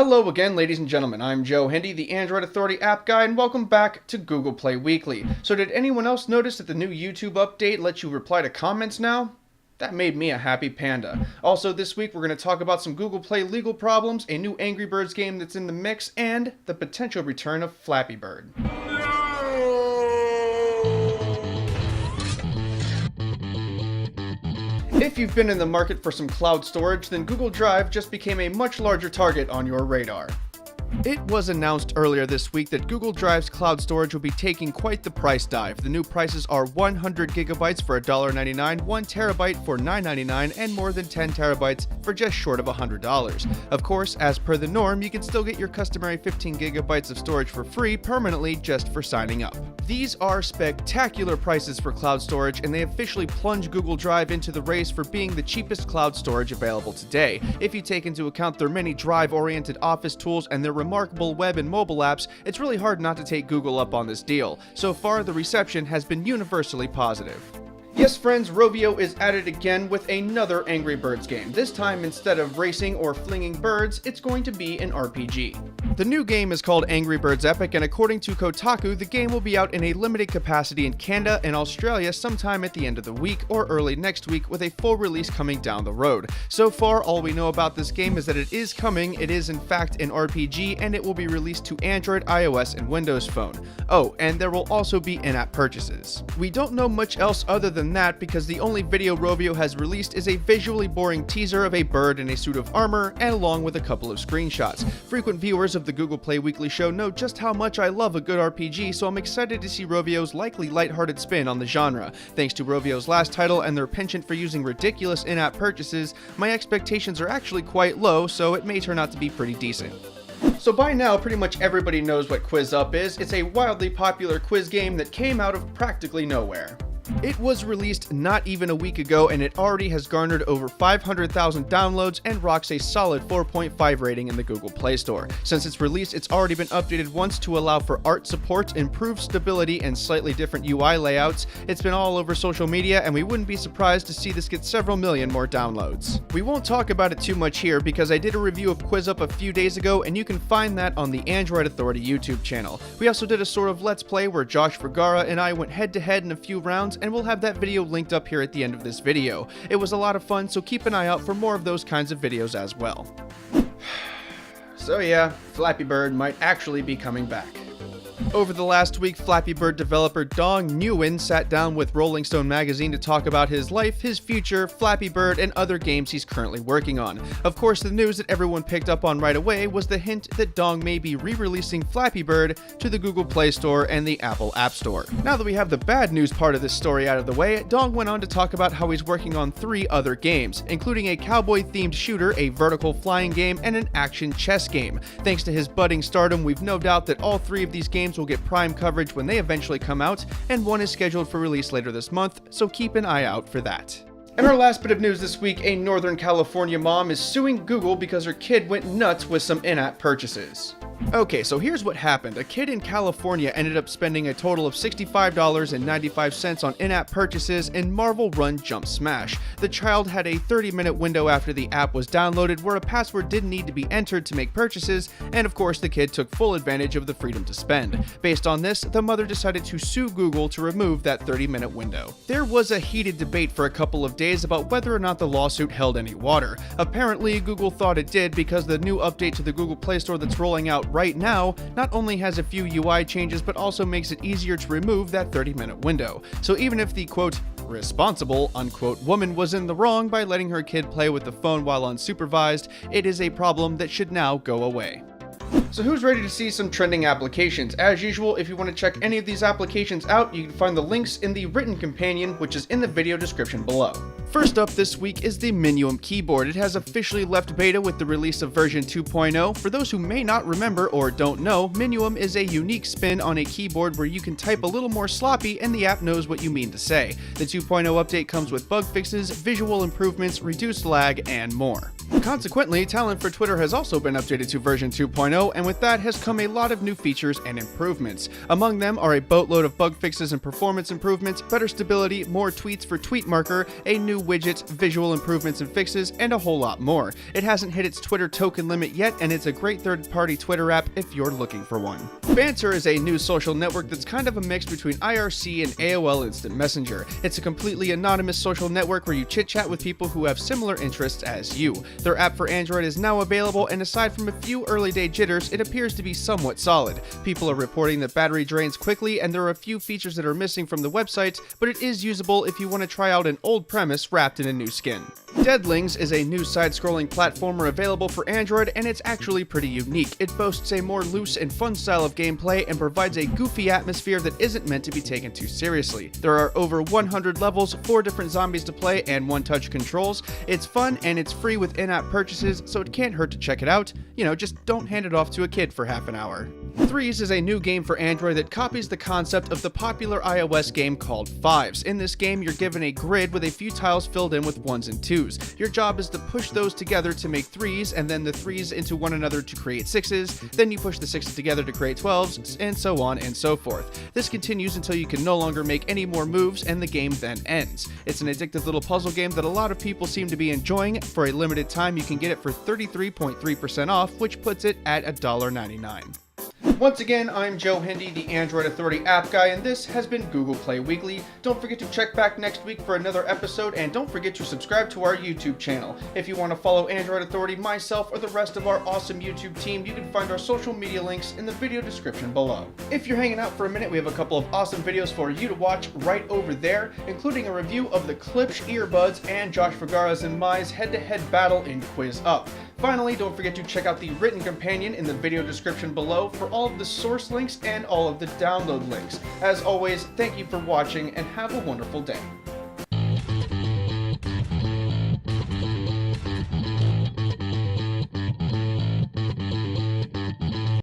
Hello again, ladies and gentlemen. I'm Joe Hindy, the Android Authority app guy, and welcome back to Google Play Weekly. So did anyone else notice that the new YouTube update lets you reply to comments now? That made me a happy panda. Also this week we're going to talk about some Google Play legal problems, a new Angry Birds game that's in the mix, and the potential return of Flappy Bird. If you've been in the market for some cloud storage, then Google Drive just became a much larger target on your radar. It was announced earlier this week that Google Drive's cloud storage will be taking quite the price dive. The new prices are 100 gigabytes for $1.99, 1 terabyte for $9.99, and more than 10 terabytes for just short of $100. Of course, as per the norm, you can still get your customary 15 gigabytes of storage for free permanently just for signing up. These are spectacular prices for cloud storage, and they officially plunge Google Drive into the race for being the cheapest cloud storage available today. If you take into account their many Drive-oriented office tools and their remarkable web and mobile apps, it's really hard not to take Google up on this deal. So far, the reception has been universally positive. Yes, friends, Rovio is at it again with another Angry Birds game. This time, instead of racing or flinging birds, it's going to be an RPG. The new game is called Angry Birds Epic, and according to Kotaku, the game will be out in a limited capacity in Canada and Australia sometime at the end of the week or early next week, with a full release coming down the road. So far, all we know about this game is that it is coming, it is in fact an RPG, and it will be released to Android, iOS, and Windows Phone. Oh, and there will also be in-app purchases. We don't know much else other than that because the only video Rovio has released is a visually boring teaser of a bird in a suit of armor and along with a couple of screenshots. Frequent viewers of the Google Play Weekly show know just how much I love a good RPG, so I'm excited to see Rovio's likely lighthearted spin on the genre. Thanks to Rovio's last title and their penchant for using ridiculous in-app purchases, my expectations are actually quite low, so it may turn out to be pretty decent. So by now, pretty much everybody knows what Quiz Up is. It's a wildly popular quiz game that came out of practically nowhere. It was released not even a week ago, and it already has garnered over 500,000 downloads and rocks a solid 4.5 rating in the Google Play Store. Since its release, it's already been updated once to allow for art support, improved stability, and slightly different UI layouts. It's been all over social media, and we wouldn't be surprised to see this get several million more downloads. We won't talk about it too much here because I did a review of Quiz Up a few days ago, and you can find that on the Android Authority YouTube channel. We also did a sort of Let's Play where Josh Vergara and I went head-to-head in a few rounds, and we'll have that video linked up here at the end of this video. It was a lot of fun, so keep an eye out for more of those kinds of videos as well. So yeah, Flappy Bird might actually be coming back. Over the last week, Flappy Bird developer Dong Nguyen sat down with Rolling Stone magazine to talk about his life, his future, Flappy Bird, and other games he's currently working on. Of course, the news that everyone picked up on right away was the hint that Dong may be re-releasing Flappy Bird to the Google Play Store and the Apple App Store. Now that we have the bad news part of this story out of the way, Dong went on to talk about how he's working on 3 other games, including a cowboy-themed shooter, a vertical flying game, and an action chess game. Thanks to his budding stardom, we've no doubt that all 3 of these games will get prime coverage when they eventually come out, and one is scheduled for release later this month, so keep an eye out for that. And our last bit of news this week, a Northern California mom is suing Google because her kid went nuts with some in-app purchases. Okay, so here's what happened. A kid in California ended up spending a total of $65.95 on in-app purchases in Marvel Run Jump Smash. The child had a 30-minute window after the app was downloaded where a password didn't need to be entered to make purchases, and of course the kid took full advantage of the freedom to spend. Based on this, the mother decided to sue Google to remove that 30-minute window. There was a heated debate for a couple of days about whether or not the lawsuit held any water. Apparently, Google thought it did because the new update to the Google Play Store that's rolling out right now not only has a few UI changes but also makes it easier to remove that 30-minute window. So even if the quote responsible unquote woman was in the wrong by letting her kid play with the phone while unsupervised, it is a problem that should now go away. So who's ready to see some trending applications? As usual, if you want to check any of these applications out, you can find the links in the written companion, which is in the video description below. First up this week is the Minuum keyboard. It has officially left beta with the release of version 2.0. For those who may not remember or don't know, Minuum is a unique spin on a keyboard where you can type a little more sloppy and the app knows what you mean to say. The 2.0 update comes with bug fixes, visual improvements, reduced lag, and more. Consequently, talent for Twitter has also been updated to version 2.0, and with that has come a lot of new features and improvements. Among them are a boatload of bug fixes and performance improvements, better stability, more tweets for tweet marker, a new widget, visual improvements and fixes, and a whole lot more. It hasn't hit its Twitter token limit yet, and it's a great third-party Twitter app if you're looking for one. Banter is a new social network that's kind of a mix between IRC and AOL Instant Messenger. It's a completely anonymous social network where you chit-chat with people who have similar interests as you. Their app for Android is now available, and aside from a few early day jitters, it appears to be somewhat solid. People are reporting that battery drains quickly, and there are a few features that are missing from the website, but it is usable if you want to try out an old premise wrapped in a new skin. Deadlings is a new side-scrolling platformer available for Android, and it's actually pretty unique. It boasts a more loose and fun style of gameplay and provides a goofy atmosphere that isn't meant to be taken too seriously. There are over 100 levels, 4 different zombies to play, and 1-touch controls. It's fun and it's free with in-app purchases, so it can't hurt to check it out. Just don't hand it off to a kid for half an hour. Threes is a new game for Android that copies the concept of the popular iOS game called Fives. In this game, you're given a grid with a few tiles filled in with 1s and 2s. Your job is to push those together to make 3s, and then the 3s into one another to create 6s, then you push the 6s together to create 12s, and so on and so forth. This continues until you can no longer make any more moves, and the game then ends. It's an addictive little puzzle game that a lot of people seem to be enjoying. For a limited time, you can get it for 33.3% off, which puts it at $1.99. Once again, I'm Joe Hindy, the Android Authority app guy, and this has been Google Play Weekly. Don't forget to check back next week for another episode, and don't forget to subscribe to our YouTube channel. If you want to follow Android Authority, myself, or the rest of our awesome YouTube team, you can find our social media links in the video description below. If you're hanging out for a minute, we have a couple of awesome videos for you to watch right over there, including a review of the Klipsch earbuds and Josh Vergara's and Mai's head-to-head battle in Quiz Up. Finally, don't forget to check out the written companion in the video description below for all of the source links and all of the download links. As always, thank you for watching and have a wonderful day.